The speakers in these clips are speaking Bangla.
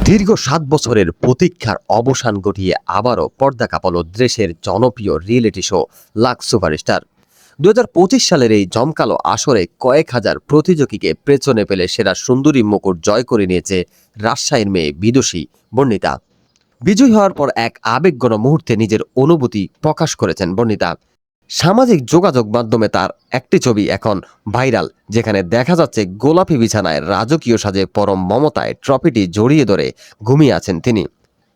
দীর্ঘ ৭ বছরের প্রতীক্ষার অবসান ঘটিয়ে আবারও পর্দা কাঁপালো দেশের জনপ্রিয় রিয়েলিটি শো লাক্স সুপারস্টার। ২০২৫ সালের এই জমকালো আসরে কয়েক হাজার প্রতিযোগীকে পেছনে ফেলে সেরা সুন্দরী মুকুট জয় করে নিয়েছে রাজশাহীর মেয়ে বিদুষী বর্ণিতা। বিজয়ী হওয়ার পর এক আবেগঘন মুহূর্তে নিজের অনুভূতি প্রকাশ করেছেন বর্ণিতা। সামাজিক যোগাযোগ মাধ্যমে তার একটি ছবি এখন ভাইরাল, যেখানে দেখা যাচ্ছে গোলাপি বিছানায় রাজকীয় সাজে পরম মমতায় ট্রফিটি জড়িয়ে ধরে ঘুমিয়ে আছেন তিনি।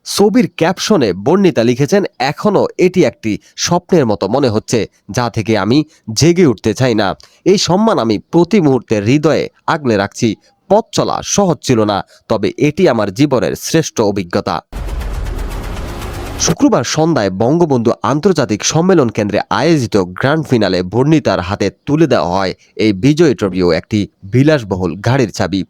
ছবির ক্যাপশনে বর্ণিতা লিখেছেন, এখনও এটি একটি স্বপ্নের মতো মনে হচ্ছে, যা থেকে আমি জেগে উঠতে চাই না। এই সম্মান আমি প্রতি মুহূর্তে হৃদয়ে আগলে রাখছি। পথ চলা সহজ ছিল না, তবে এটি আমার জীবনের শ্রেষ্ঠ অভিজ্ঞতা। শুক্রবার সন্ধ্যায় বঙ্গবন্ধু আন্তর্জাতিক সম্মেলন কেন্দ্রে আয়োজিত গ্র্যান্ড ফিনালে বর্ণিতার হাতে তুলে দেওয়া হয় এই বিজয়ী ট্রফি ও একটি বিলাসবহুল গাড়ির চাবি।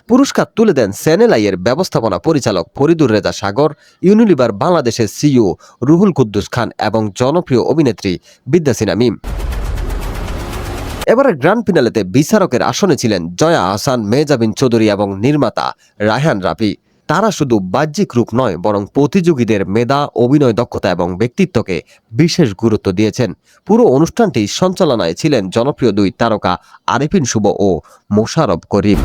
পুরস্কার তুলে দেন চ্যানেল আইয়ের ব্যবস্থাপনা পরিচালক ফরিদুর রেজা সাগর, ইউনিলিভার বাংলাদেশের সিইও রুহুল কুদ্দুস খান এবং জনপ্রিয় অভিনেত্রী বিদ্যাসিনা মিম। এবারে গ্র্যান্ড ফিনালেতে বিচারকের আসনে ছিলেন জয়া আহসান, মেহজাবিন চৌধুরী এবং নির্মাতা রায়হান রাফি। তারা শুধু বাহ্যিক রূপ নয়, বরং প্রতিযোগীদের মেধা, অভিনয় দক্ষতা এবং ব্যক্তিত্বকে বিশেষ গুরুত্ব দিয়েছেন। পুরো অনুষ্ঠানটি সঞ্চালনায় ছিলেন জনপ্রিয় দুই তারকা আরিফিন শুভ ও মোশাররফ করিম।